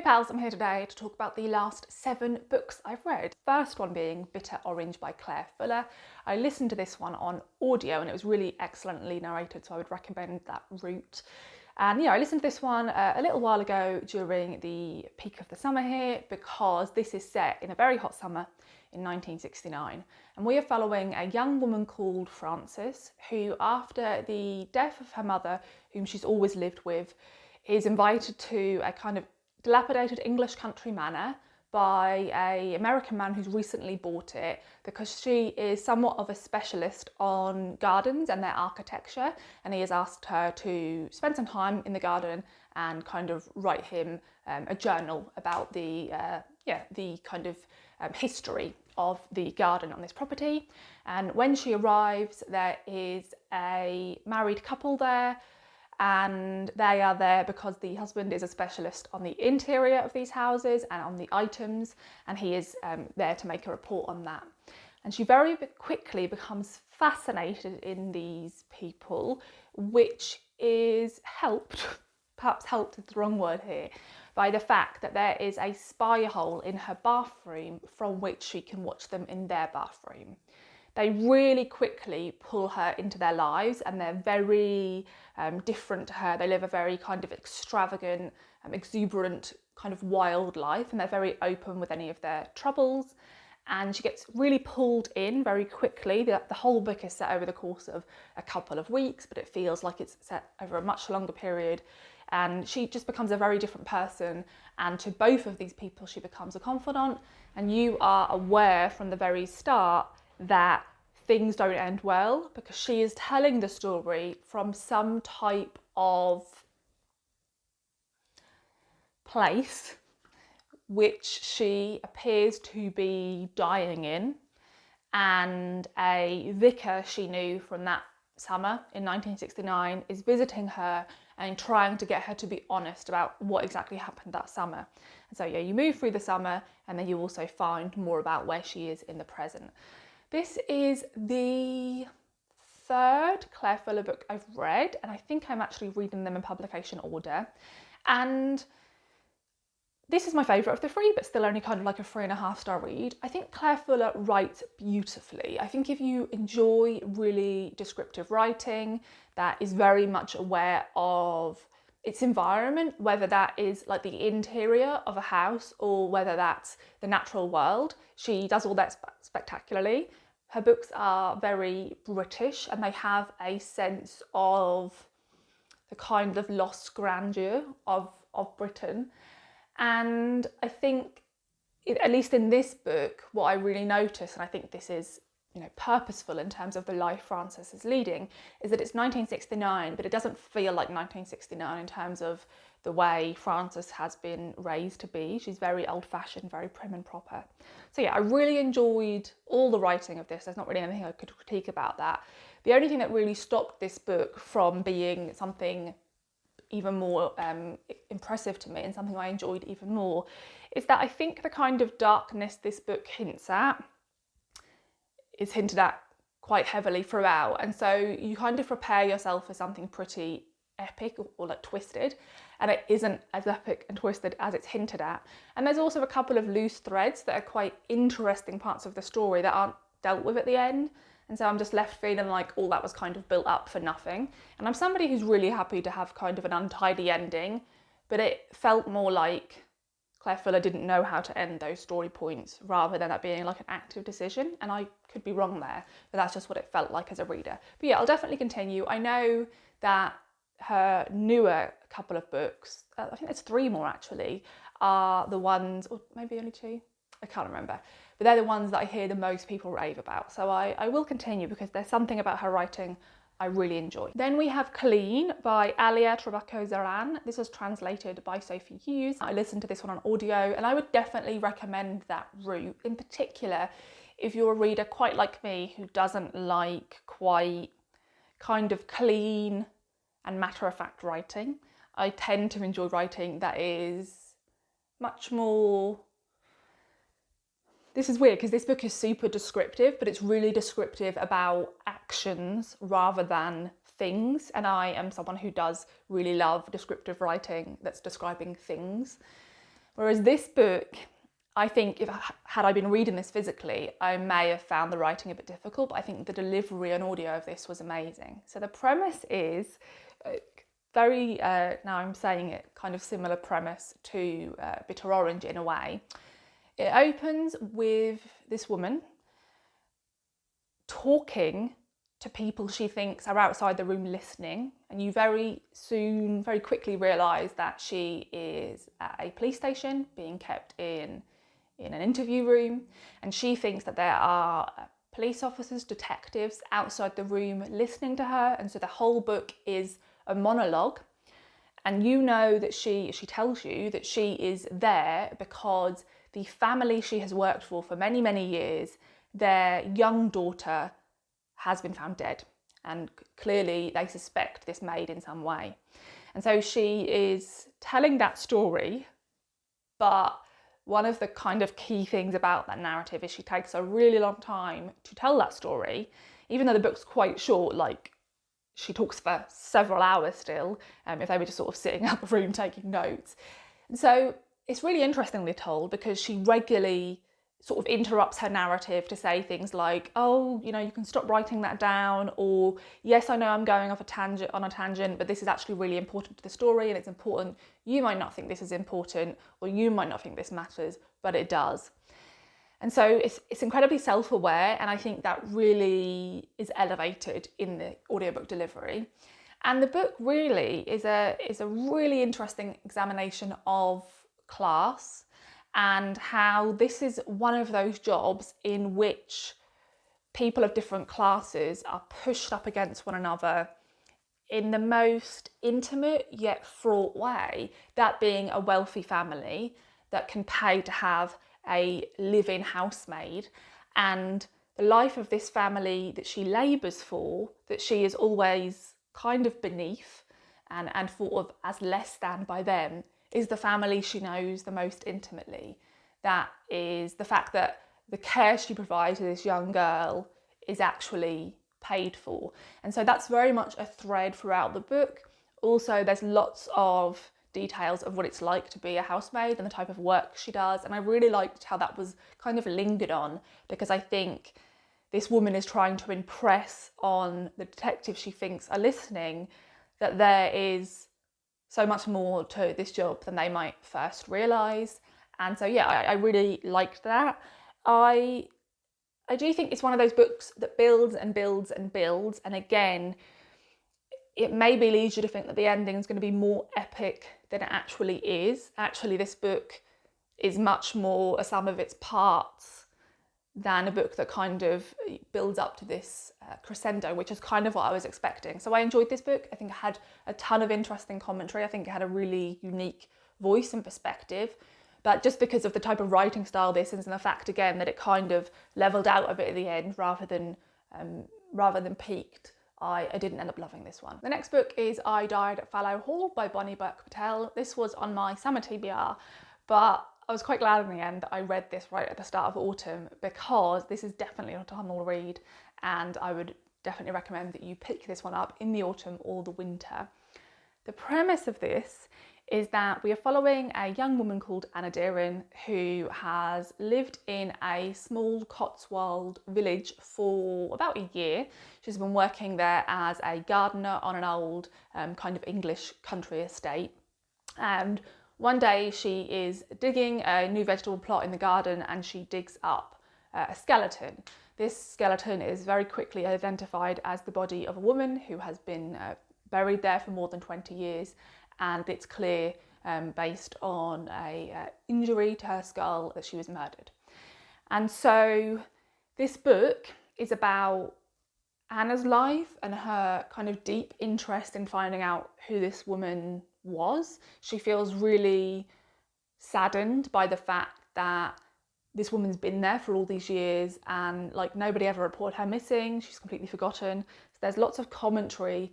pals, I'm here today to talk about the last 7 books I've read. First one being Bitter Orange by Claire Fuller. I listened to this one on audio and it was really excellently narrated, so I would recommend that route. And yeah, I listened to this one a little while ago during the peak of the summer here because this is set in a very hot summer in 1969. And we are following a young woman called Frances who, after the death of her mother, whom she's always lived with, is invited to a kind of dilapidated English country manor by an American man who's recently bought it because she is somewhat of a specialist on gardens and their architecture, and he has asked her to spend some time in the garden and kind of write him a journal about the kind of history of the garden on this property. And when she arrives, there is a married couple there, and they are there because the husband is a specialist on the interior of these houses and on the items, and he is there to make a report on that. And she very quickly becomes fascinated in these people, which is helped, perhaps helped is the wrong word here, by the fact that there is a spy hole in her bathroom from which she can watch them in their bathroom. They really quickly pull her into their lives, and they're very different to her. They live a very kind of extravagant, exuberant, kind of wild life, and they're very open with any of their troubles. And she gets really pulled in very quickly. The whole book is set over the course of a couple of weeks, but it feels like it's set over a much longer period. And she just becomes a very different person. And to both of these people, she becomes a confidant. And you are aware from the very start that things don't end well because she is telling the story from some type of place which she appears to be dying in, and a vicar she knew from that summer in 1969 is visiting her and trying to get her to be honest about what exactly happened that summer. And so yeah, you move through the summer and then you also find more about where she is in the present. This is the 3rd Claire Fuller book I've read, and I think I'm actually reading them in publication order. And this is my favourite of the 3, but still only kind of like a 3.5 star read. I think Claire Fuller writes beautifully. I think if you enjoy really descriptive writing that is very much aware of its environment, whether that is like the interior of a house or whether that's the natural world, she does all that spectacularly. Her books are very British and they have a sense of the kind of lost grandeur of Britain. And I think, at least in this book, what I really notice, and I think this is purposeful in terms of the life Frances is leading, is that it's 1969, but it doesn't feel like 1969 in terms of the way Frances has been raised to be. She's very old-fashioned, very prim and proper. So yeah, I really enjoyed all the writing of this. There's not really anything I could critique about that. The only thing that really stopped this book from being something even more impressive to me and something I enjoyed even more is that I think the kind of darkness this book hints at is hinted at quite heavily throughout, and so you kind of prepare yourself for something pretty epic or like twisted, and it isn't as epic and twisted as it's hinted at. And there's also a couple of loose threads that are quite interesting parts of the story that aren't dealt with at the end, and so I'm just left feeling like all that was kind of built up for nothing. And I'm somebody who's really happy to have kind of an untidy ending, but it felt more like Claire Fuller didn't know how to end those story points rather than that being like an active decision, and I could be wrong there, but that's just what it felt like as a reader. But yeah, I'll definitely continue. I know that her newer couple of books, I think there's 3 more actually, are the ones, or maybe only 2, I can't remember, but they're the ones that I hear the most people rave about. So I will continue because there's something about her writing I really enjoy. Then we have Cleen by Alia Trabaco-Zaran. This was translated by Sophie Hughes. I listened to this one on audio and I would definitely recommend that route, in particular if you're a reader quite like me who doesn't like quite kind of clean and matter-of-fact writing. I tend to enjoy writing that is much more... This is weird because this book is super descriptive, but it's really descriptive about actions rather than things. And I am someone who does really love descriptive writing that's describing things. Whereas this book, I think had I been reading this physically, I may have found the writing a bit difficult, but I think the delivery and audio of this was amazing. So the premise is now I'm saying it, kind of similar premise to Bitter Orange in a way. It opens with this woman talking to people she thinks are outside the room listening, and you very quickly realise that she is at a police station being kept in an interview room, and she thinks that there are police officers, detectives outside the room listening to her, and so the whole book is a monologue. And you know that she tells you that she is there because the family she has worked for many, many years, their young daughter has been found dead, and clearly they suspect this maid in some way. And so she is telling that story, but one of the kind of key things about that narrative is she takes a really long time to tell that story, even though the book's quite short. Like, she talks for several hours still, if they were just sort of sitting out the room taking notes. And so it's really interestingly told because she regularly sort of interrupts her narrative to say things like, oh, you know, you can stop writing that down, or yes, I know I'm going off on a tangent, but this is actually really important to the story and it's important. You might not think this is important, or you might not think this matters, but it does. And so it's incredibly self-aware, and I think that really is elevated in the audiobook delivery. And the book really is a really interesting examination of class, and how this is one of those jobs in which people of different classes are pushed up against one another in the most intimate yet fraught way, that being a wealthy family that can pay to have a live-in housemaid, and the life of this family that she labours for, that she is always kind of beneath and thought of as less than by them, is the family she knows the most intimately. That is the fact that the care she provides to this young girl is actually paid for. And so that's very much a thread throughout the book. Also, there's lots of details of what it's like to be a housemaid and the type of work she does. And I really liked how that was kind of lingered on, because I think this woman is trying to impress on the detectives she thinks are listening that there is so much more to this job than they might first realise. And so, yeah, I really liked that. I do think it's one of those books that builds and builds and builds. And again, it maybe leads you to think that the ending is going to be more epic than it actually is. Actually, this book is much more a sum of its parts than a book that kind of builds up to this crescendo, which is kind of what I was expecting. So I enjoyed this book. I think it had a ton of interesting commentary. I think it had a really unique voice and perspective. But just because of the type of writing style this is, and the fact again that it kind of levelled out a bit at the end rather than peaked, I didn't end up loving this one. The next book is I Died at Fallow Hall by Bonnie Burke Patel. This was on my summer TBR, but I was quite glad in the end that I read this right at the start of autumn, because this is definitely an autumnal read, and I would definitely recommend that you pick this one up in the autumn or the winter. The premise of this is that we are following a young woman called Anna Deering, who has lived in a small Cotswold village for about a year. She's been working there as a gardener on an old kind of English country estate. And one day she is digging a new vegetable plot in the garden, and she digs up a skeleton. This skeleton is very quickly identified as the body of a woman who has been buried there for more than 20 years. And it's clear based on a injury to her skull that she was murdered. And so this book is about Anna's life and her kind of deep interest in finding out who this woman was. She feels really saddened by the fact that this woman's been there for all these years, and like nobody ever reported her missing. She's completely forgotten. So there's lots of commentary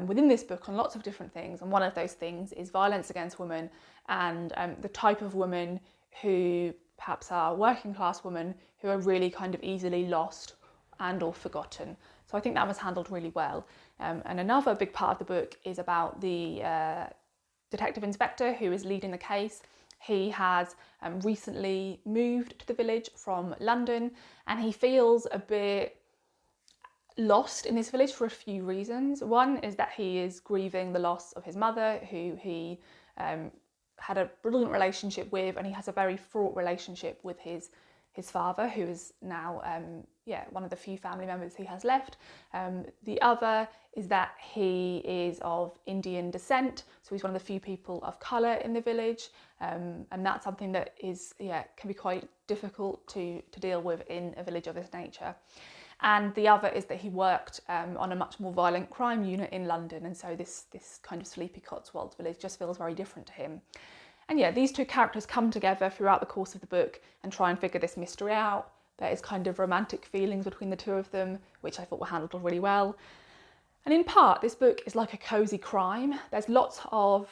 within this book on lots of different things, and one of those things is violence against women, and the type of women who perhaps are working class women who are really kind of easily lost and or forgotten. So I think that was handled really well. And another big part of the book is about the detective inspector who is leading the case, He has recently moved to the village from London, and he feels a bit lost in this village for a few reasons. One is that he is grieving the loss of his mother, who he had a brilliant relationship with, and he has a very fraught relationship with his father, who is now one of the few family members he has left. The other is that he is of Indian descent, so he's one of the few people of colour in the village, and that's something that is can be quite difficult to deal with in a village of this nature. And the other is that he worked on a much more violent crime unit in London, and so this kind of sleepy Cotswolds village just feels very different to him. And these two characters come together throughout the course of the book and try and figure this mystery out. There is kind of romantic feelings between the two of them, which I thought were handled really well. And in part, this book is like a cosy crime. There's lots of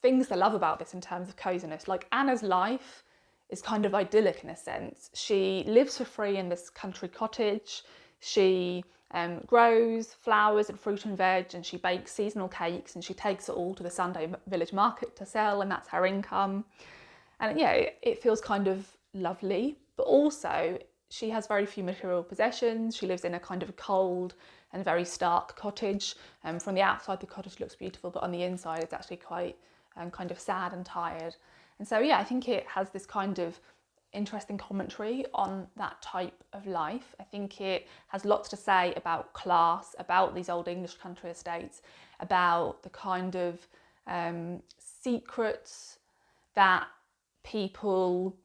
things I love about this in terms of coziness. Like, Anna's life is kind of idyllic in a sense. She lives for free in this country cottage. She grows flowers and fruit and veg, and she bakes seasonal cakes, and she takes it all to the Sunday village market to sell, and that's her income. And it feels kind of lovely, but also she has very few material possessions. She lives in a kind of a cold and very stark cottage. From the outside, the cottage looks beautiful, but on the inside, it's actually quite kind of sad and tired. And so, I think it has this kind of interesting commentary on that type of life. I think it has lots to say about class, about these old English country estates, about the kind of secrets that people,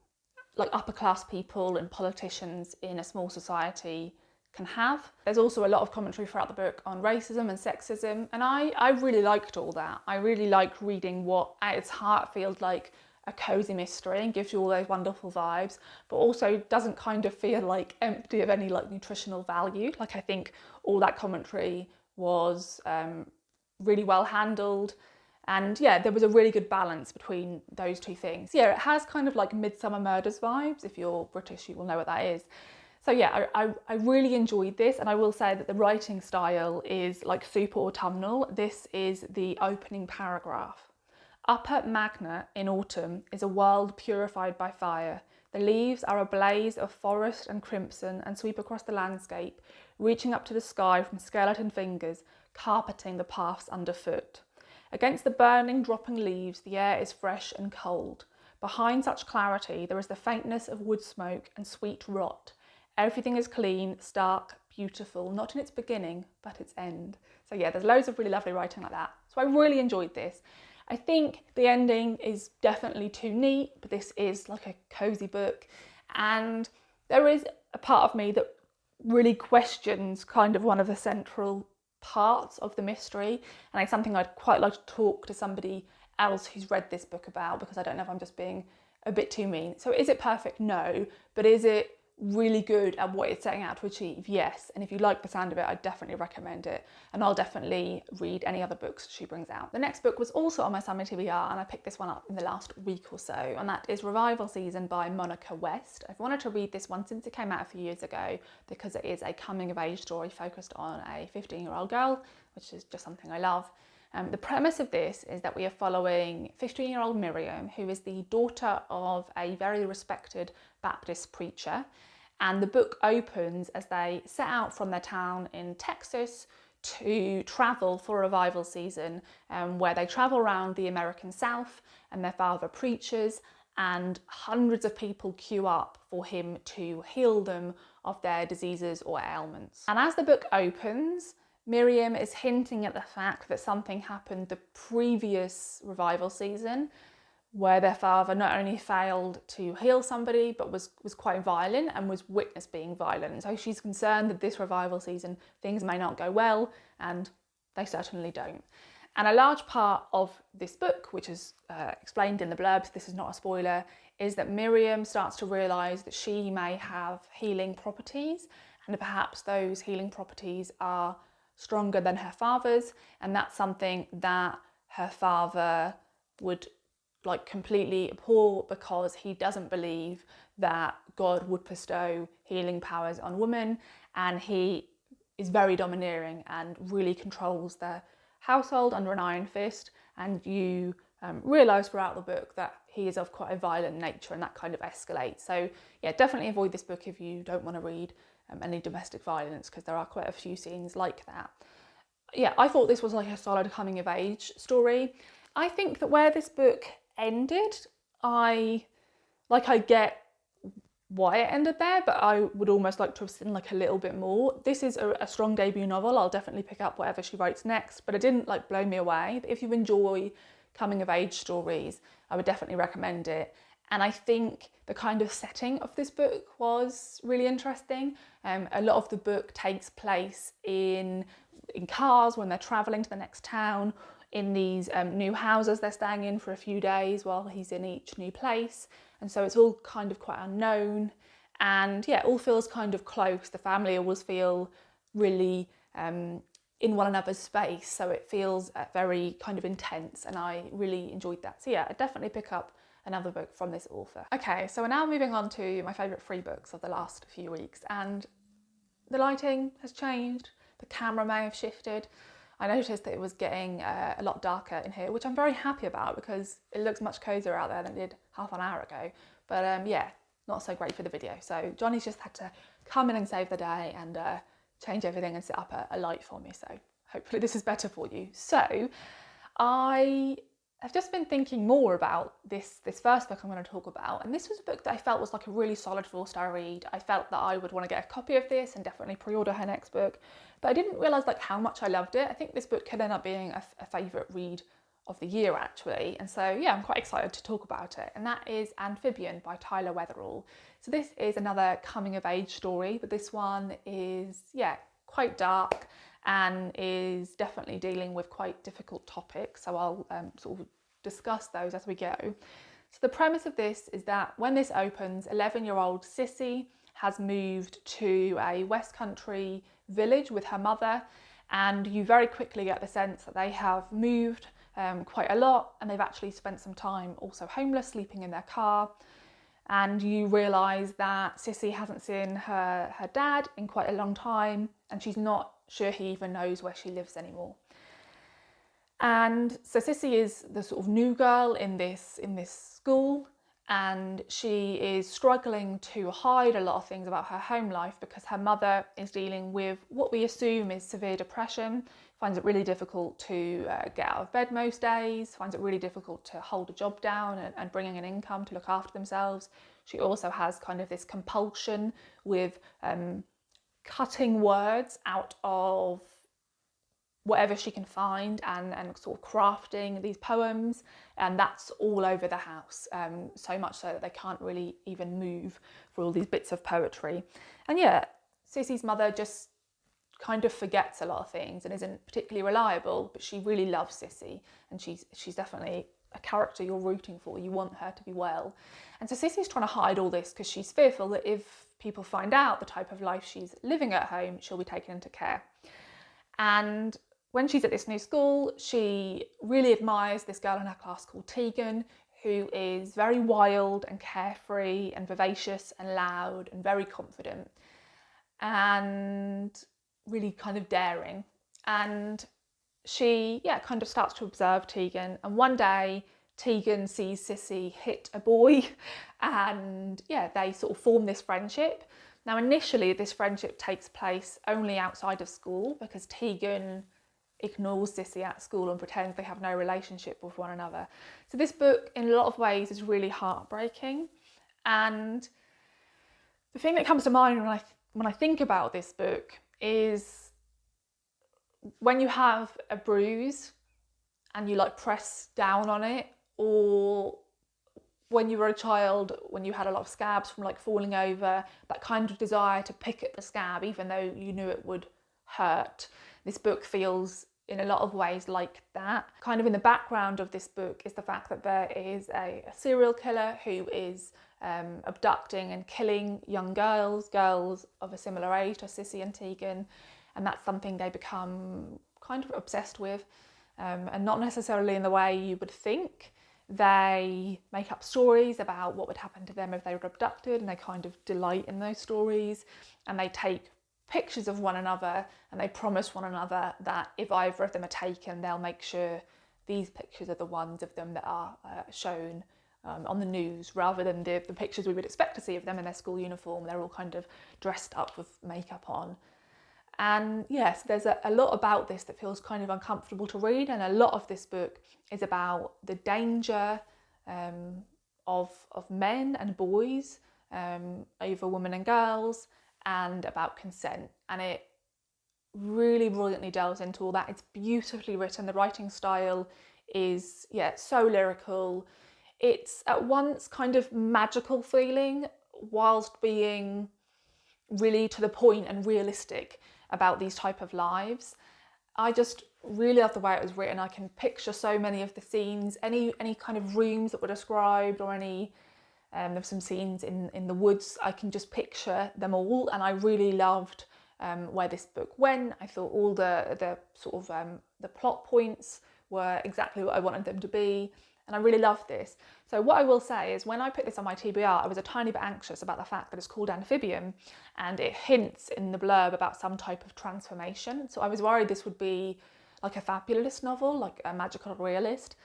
like upper class people and politicians in a small society, can have. There's also a lot of commentary throughout the book on racism and sexism, and I really liked all that. I really like reading what at its heart feels like a cosy mystery and gives you all those wonderful vibes, but also doesn't kind of feel like empty of any like nutritional value. Like, I think all that commentary was really well handled, and there was a really good balance between those two things. It has kind of like Midsummer Murders vibes. If you're British, you will know what that is. So I really enjoyed this, and I will say that the writing style is like super autumnal. This is the opening paragraph. Upper Magna in autumn is a world purified by fire. The leaves are a blaze of forest and crimson and sweep across the landscape, reaching up to the sky from skeleton fingers, carpeting the paths underfoot. Against the burning, dropping leaves, the air is fresh and cold. Behind such clarity, there is the faintness of wood smoke and sweet rot. Everything is clean, stark, beautiful, not in its beginning, but its end. So there's loads of really lovely writing like that. So I really enjoyed this. I think the ending is definitely too neat, but this is like a cosy book. And there is a part of me that really questions kind of one of the central parts of the mystery. And it's something I'd quite like to talk to somebody else who's read this book about, because I don't know if I'm just being a bit too mean. So is it perfect? No. But is it really good at what it's setting out to achieve? Yes. And if you like the sound of it, I definitely recommend it, and I'll definitely read any other books she brings out. The next book was also on my summer TBR, and I picked this one up in the last week or so, and that is Revival Season by Monica West. I've wanted to read this one since it came out a few years ago, because it is a coming of age story focused on a 15-year-old girl, which is just something I love. The premise of this is that we are following 15-year-old Miriam, who is the daughter of a very respected Baptist preacher. And the book opens as they set out from their town in Texas to travel for revival season, where they travel around the American South, and their father preaches, and hundreds of people queue up for him to heal them of their diseases or ailments. And as the book opens, Miriam is hinting at the fact that something happened the previous revival season, where their father not only failed to heal somebody, but was quite violent and was witnessed being violent. So she's concerned that this revival season, things may not go well, and they certainly don't. And a large part of this book, which is explained in the blurbs, this is not a spoiler, is that Miriam starts to realise that she may have healing properties, and perhaps those healing properties are stronger than her father's, and that's something that her father would completely abhor, because he doesn't believe that God would bestow healing powers on women, and he is very domineering and really controls the household under an iron fist. And you realise throughout the book that he is of quite a violent nature, and that kind of escalates. So yeah, definitely avoid this book if you don't want to read any domestic violence, because there are quite a few scenes like that. Yeah, I thought this was like a solid coming of age story. I think that where this book ended, I get why it ended there, but I would almost like to have seen like a little bit more. This is a strong debut novel. I'll definitely pick up whatever she writes next, but it didn't like blow me away. But if you enjoy coming of age stories, I would definitely recommend it. And I think the kind of setting of this book was really interesting. A lot of the book takes place in cars when they're travelling to the next town, in these new houses they're staying in for a few days while he's in each new place. And so it's all kind of quite unknown. And yeah, it all feels kind of close. The family always feel really in one another's space. So it feels very kind of intense, and I really enjoyed that. So yeah, I'd definitely pick up another book from this author. Okay, so we're now moving on to my favourite 3 books of the last few weeks, and the lighting has changed, the camera may have shifted. I noticed that it was getting a lot darker in here, which I'm very happy about because it looks much cosier out there than it did half an hour ago. But yeah, not so great for the video. So Johnny's just had to come in and save the day and change everything and set up a light for me. So hopefully this is better for you. So I've just been thinking more about this first book I'm going to talk about, and this was a book that I felt was like a really solid 4-star read. I felt that I would want to get a copy of this and definitely pre-order her next book, but I didn't realise like how much I loved it. I think this book could end up being a favourite read of the year actually, and so yeah, I'm quite excited to talk about it, and that is Amphibian by Tyler Weatherall. So this is another coming of age story, but this one is quite dark and is definitely dealing with quite difficult topics, so I'll sort of discuss those as we go. So the premise of this is that when this opens, 11-year-old Sissy has moved to a West Country village with her mother, and you very quickly get the sense that they have moved quite a lot, and they've actually spent some time also homeless, sleeping in their car. And you realise that Sissy hasn't seen her dad in quite a long time, and she's not sure he even knows where she lives anymore. And so Sissy is the sort of new girl in this school, and she is struggling to hide a lot of things about her home life because her mother is dealing with what we assume is severe depression, finds it really difficult to get out of bed most days, finds it really difficult to hold a job down and bring in an income to look after themselves. She also has kind of this compulsion with cutting words out of whatever she can find and sort of crafting these poems, and that's all over the house, so much so that they can't really even move for all these bits of poetry. And yeah, Sissy's mother just kind of forgets a lot of things and isn't particularly reliable, but she really loves Sissy, and she's definitely a character you're rooting for. You want her to be well. And so Sissy's trying to hide all this because she's fearful that if people find out the type of life she's living at home, she'll be taken into care. And when she's at this new school, she really admires this girl in her class called Tegan, who is very wild and carefree and vivacious and loud and very confident and really kind of daring. And she, kind of starts to observe Tegan. And one day, Tegan sees Sissy hit a boy, and they sort of form this friendship. Now, initially, this friendship takes place only outside of school because Tegan ignores Sissy at school and pretends they have no relationship with one another. So this book, in a lot of ways, is really heartbreaking. And the thing that comes to mind when I think about this book is when you have a bruise and you like press down on it, or when you were a child, when you had a lot of scabs from like falling over, that kind of desire to pick at the scab even though you knew it would hurt. This book feels in a lot of ways like that. Kind of in the background of this book is the fact that there is a serial killer who is abducting and killing young girls of a similar age to Sissy and Tegan, and that's something they become kind of obsessed with, and not necessarily in the way you would think. They make up stories about what would happen to them if they were abducted, and they kind of delight in those stories, and they take pictures of one another and they promise one another that if either of them are taken, they'll make sure these pictures are the ones of them that are shown on the news, rather than the pictures we would expect to see of them in their school uniform. They're all kind of dressed up with makeup on. And yes, there's a lot about this that feels kind of uncomfortable to read, and a lot of this book is about the danger of men and boys over women and girls, and about consent. And it really brilliantly delves into all that. It's beautifully written. The writing style is, so lyrical. It's at once kind of magical feeling whilst being really to the point and realistic about these type of lives. I just really love the way it was written. I can picture so many of the scenes, any kind of rooms that were described, or any there's some scenes in the woods. I can just picture them all, and I really loved where this book went. I thought all the sort of the plot points were exactly what I wanted them to be, and I really loved this. So what I will say is, when I put this on my TBR, I was a tiny bit anxious about the fact that it's called Amphibian, and it hints in the blurb about some type of transformation. So I was worried this would be like a fabulous novel, like a magical realist,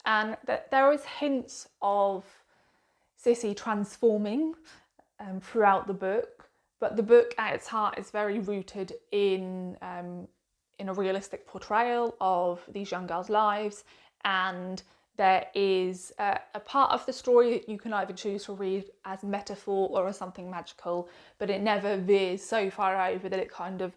and that there is hints of Sissy transforming throughout the book, but the book at its heart is very rooted in a realistic portrayal of these young girls' lives, and there is a part of the story that you can either choose to read as metaphor or as something magical, but it never veers so far over that it kind of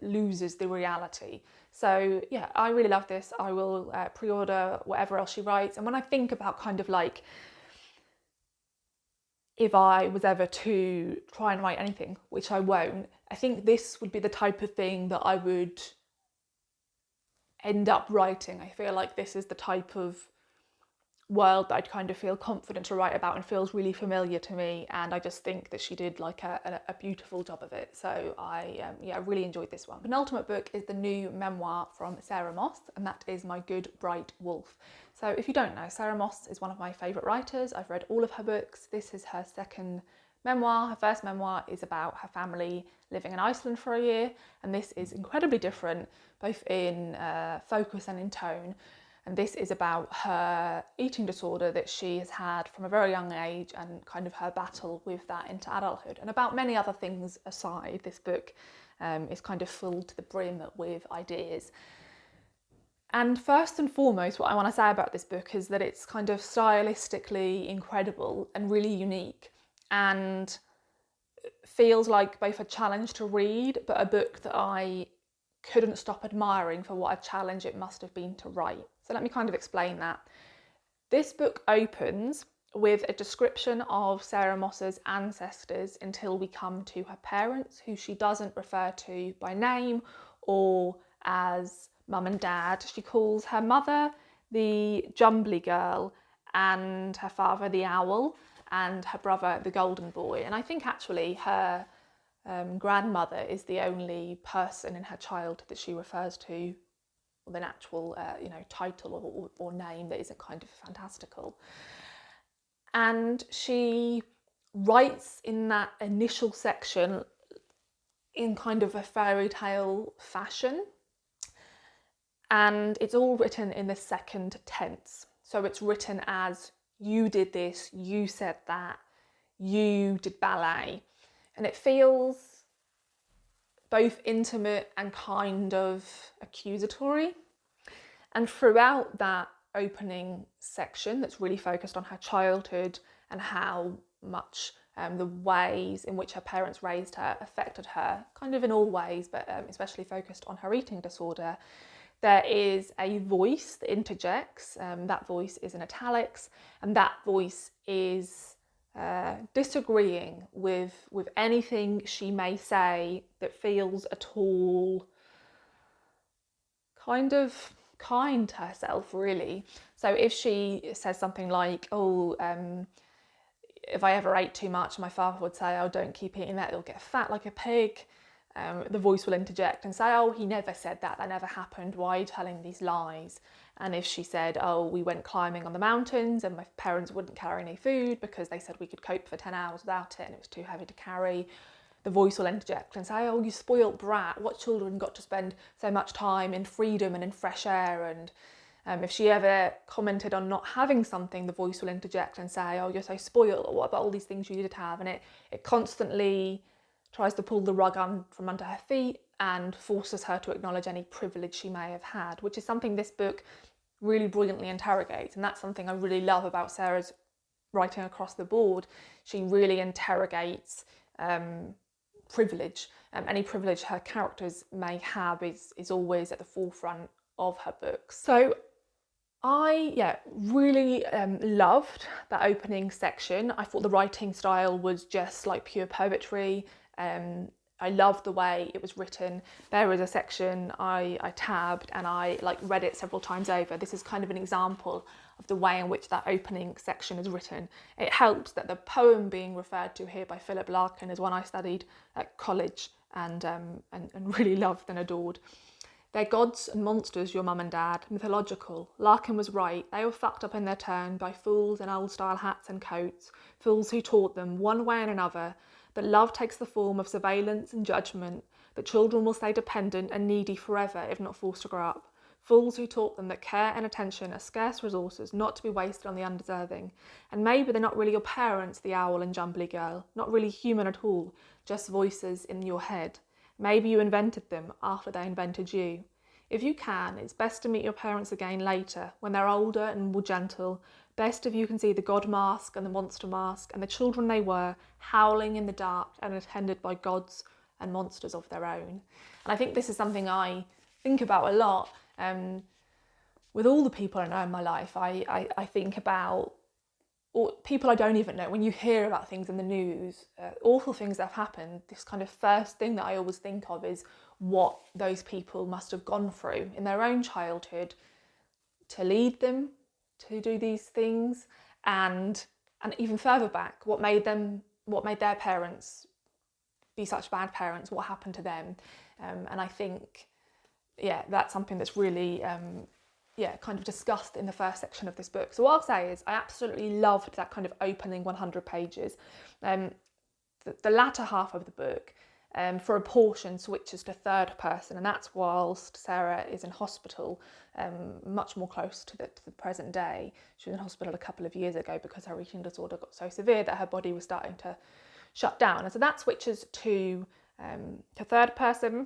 loses the reality. So yeah, I really love this. I will pre-order whatever else she writes. And when I think about kind of like, if I was ever to try and write anything, which I won't, I think this would be the type of thing that I would end up writing. I feel like this is the type of world that I'd kind of feel confident to write about and feels really familiar to me, and I just think that she did like a beautiful job of it. So I really enjoyed this one. Penultimate book is the new memoir from Sarah Moss, and that is My Good Bright Wolf. So if you don't know, Sarah Moss is one of my favourite writers. I've read all of her books. This is her second memoir. Her first memoir is about her family living in Iceland for a year, and this is incredibly different, both in focus and in tone. And this is about her eating disorder that she has had from a very young age, and kind of her battle with that into adulthood. And about many other things aside, this book is kind of full to the brim with ideas. And first and foremost, what I want to say about this book is that it's kind of stylistically incredible and really unique, and feels like both a challenge to read, but a book that I couldn't stop admiring for what a challenge it must have been to write. So let me kind of explain that. This book opens with a description of Sarah Moss's ancestors until we come to her parents, who she doesn't refer to by name or as mum and dad. She calls her mother the Jumbly Girl, and her father the Owl, and her brother the Golden Boy. And I think actually her grandmother is the only person in her childhood that she refers to with an actual title or name that isn't kind of fantastical. And she writes in that initial section in kind of a fairy tale fashion, and it's all written in the second tense. So it's written as, you did this, you said that, you did ballet. And it feels both intimate and kind of accusatory. And throughout that opening section that's really focused on her childhood and how much the ways in which her parents raised her affected her, kind of in all ways, but especially focused on her eating disorder, there is a voice that interjects. That voice is in italics, and that voice is disagreeing with anything she may say that feels at all kind of kind to herself, really. So if she says something like, if I ever ate too much, my father would say, oh, don't keep eating that, you'll get fat like a pig. The voice will interject and say, oh, he never said that, that never happened, why are you telling these lies? And if she said, oh, we went climbing on the mountains and my parents wouldn't carry any food because they said we could cope for 10 hours without it and it was too heavy to carry, the voice will interject and say, oh, you spoilt brat, what children got to spend so much time in freedom and in fresh air If she ever commented on not having something, the voice will interject and say, oh, you're so spoiled, or what about all these things you did have? And it constantly tries to pull the rug from under her feet and forces her to acknowledge any privilege she may have had, which is something this book really brilliantly interrogates. And that's something I really love about Sarah's writing across the board. She really interrogates privilege. Any privilege her characters may have is always at the forefront of her books. So I really loved that opening section. I thought the writing style was just like pure poetry. I loved the way it was written. There was a section I tabbed and I read it several times over. This is kind of an example of the way in which that opening section is written. It helps that the poem being referred to here by Philip Larkin is one I studied at college and really loved and adored. They're gods and monsters, your mum and dad, mythological. Larkin was right. They were fucked up in their turn by fools in old-style hats and coats, fools who taught them, one way and another, that love takes the form of surveillance and judgment, that children will stay dependent and needy forever if not forced to grow up. Fools who taught them that care and attention are scarce resources not to be wasted on the undeserving. And maybe they're not really your parents, the owl and jumbly girl, not really human at all, just voices in your head. Maybe you invented them after they invented you. If you can, it's best to meet your parents again later, when they're older and more gentle. Best if you can see the god mask and the monster mask and the children they were, howling in the dark and attended by gods and monsters of their own. And I think this is something I think about a lot. With all the people I know in my life, I think about people I don't even know. When you hear about things in the news, awful things that have happened, this kind of first thing that I always think of is what those people must have gone through in their own childhood to lead them to do these things, and even further back, what made their parents be such bad parents, what happened to them. And I think, that's something that's really kind of discussed in the first section of this book. So what I'll say is I absolutely loved that kind of opening 100 pages. The latter half of the book, for a portion, switches to third person, and that's whilst Sarah is in hospital, much more close to the present day. She was in hospital a couple of years ago because her eating disorder got so severe that her body was starting to shut down. And so that switches to third person,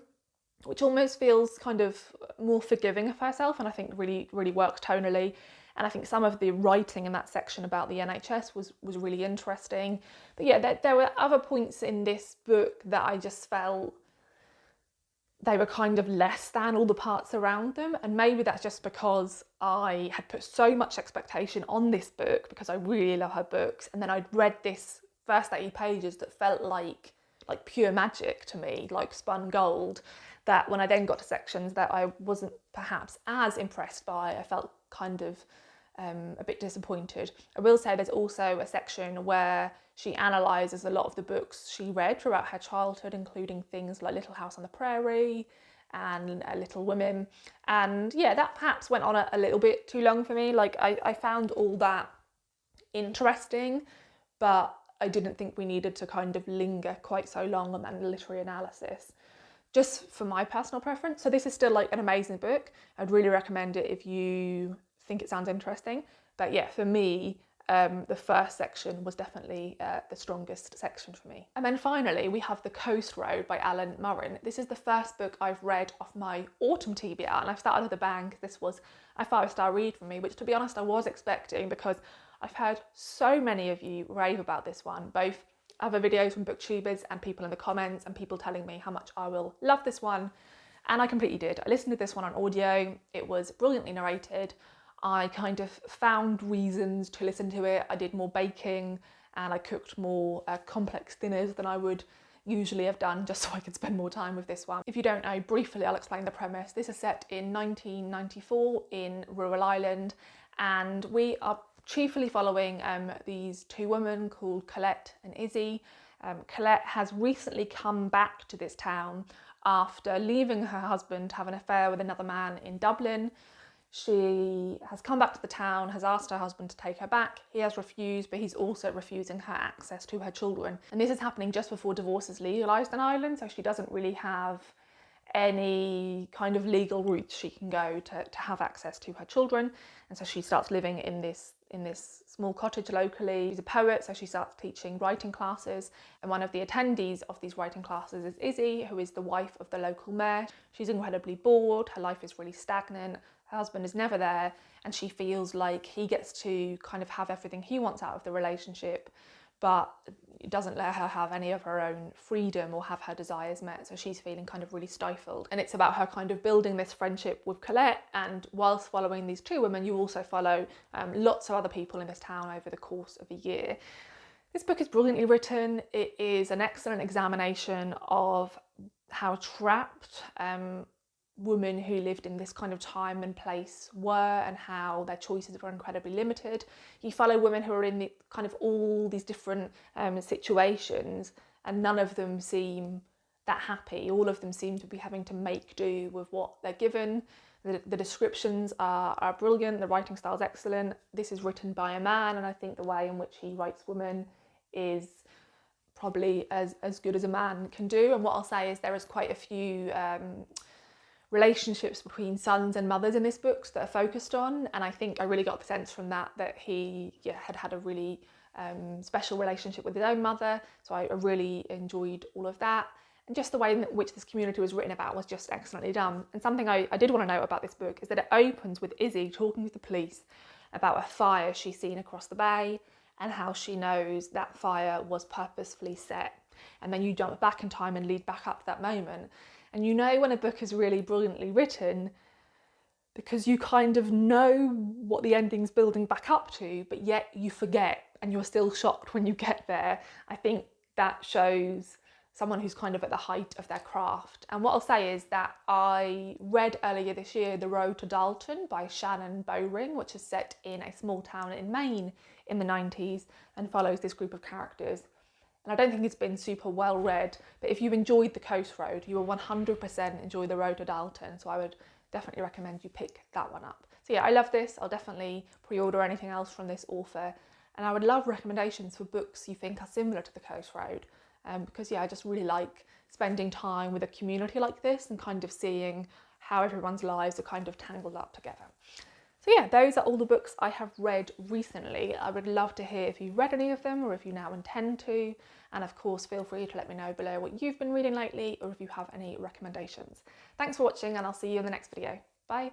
which almost feels kind of more forgiving of herself, and I think really, really works tonally. And I think some of the writing in that section about the NHS was really interesting. But there were other points in this book that I just felt they were kind of less than all the parts around them. And maybe that's just because I had put so much expectation on this book because I really love her books. And then I'd read this first 80 pages that felt like pure magic to me, like spun gold, that when I then got to sections that I wasn't perhaps as impressed by, I felt kind of a bit disappointed. I will say there's also a section where she analyses a lot of the books she read throughout her childhood, including things like Little House on the Prairie and Little Women. And that perhaps went on a little bit too long for me. I found all that interesting, but I didn't think we needed to kind of linger quite so long on that literary analysis, just for my personal preference. So this is still an amazing book. I'd really recommend it if you think it sounds interesting. But for me, the first section was definitely the strongest section for me. And then finally, we have The Coast Road by Alan Murrin. This is the first book I've read off my autumn TBR, and I've started with a bang. This was a 5-star read from me, which to be honest, I was expecting because I've heard so many of you rave about this one, both other videos from booktubers and people in the comments and people telling me how much I will love this one. And I completely did. I listened to this one on audio. It was brilliantly narrated. I kind of found reasons to listen to it. I did more baking and I cooked more complex dinners than I would usually have done, just so I could spend more time with this one. If you don't know, briefly I'll explain the premise. This is set in 1994 in rural Ireland, and we are chiefly following these two women called Colette and Izzy. Colette has recently come back to this town after leaving her husband to have an affair with another man in Dublin. She has come back to the town, has asked her husband to take her back. He has refused, but he's also refusing her access to her children. And this is happening just before divorce is legalised in Ireland, so she doesn't really have any kind of legal routes she can go to have access to her children. And so she starts living in this small cottage locally. She's a poet, so she starts teaching writing classes. And one of the attendees of these writing classes is Izzy, who is the wife of the local mayor. She's incredibly bored, her life is really stagnant, her husband is never there, and she feels like he gets to kind of have everything he wants out of the relationship, but it doesn't let her have any of her own freedom or have her desires met. So she's feeling kind of really stifled. And it's about her kind of building this friendship with Colette. And whilst following these two women, you also follow lots of other people in this town over the course of a year. This book is brilliantly written. It is an excellent examination of how trapped women who lived in this kind of time and place were, and how their choices were incredibly limited. You follow women who are in the, kind of all these different situations, and none of them seem that happy. All of them seem to be having to make do with what they're given. The descriptions are brilliant, the writing style is excellent. This is written by a man, and I think the way in which he writes women is probably as good as a man can do. And what I'll say is there is quite a few relationships between sons and mothers in this book that are focused on, and I think I really got the sense from that he had a really special relationship with his own mother, so I really enjoyed all of that. And just the way in which this community was written about was just excellently done. And something I did want to note about this book is that it opens with Izzy talking to the police about a fire she's seen across the bay and how she knows that fire was purposefully set. And then you jump back in time and lead back up to that moment. And you know when a book is really brilliantly written because you kind of know what the ending's building back up to, but yet you forget and you're still shocked when you get there. I think that shows someone who's kind of at the height of their craft. And what I'll say is that I read earlier this year The Road to Dalton by Shannon Bowring, which is set in a small town in Maine in the 90s and follows this group of characters. And I don't think it's been super well read, but if you've enjoyed The Coast Road, you will 100% enjoy The Road to Dalton. So I would definitely recommend you pick that one up. So yeah, I love this. I'll definitely pre-order anything else from this author. And I would love recommendations for books you think are similar to The Coast Road. Because yeah, I just really like spending time with a community like this and kind of seeing how everyone's lives are kind of tangled up together. So yeah, those are all the books I have read recently. I would love to hear if you've read any of them or if you now intend to. And of course, feel free to let me know below what you've been reading lately or if you have any recommendations. Thanks for watching, and I'll see you in the next video. Bye.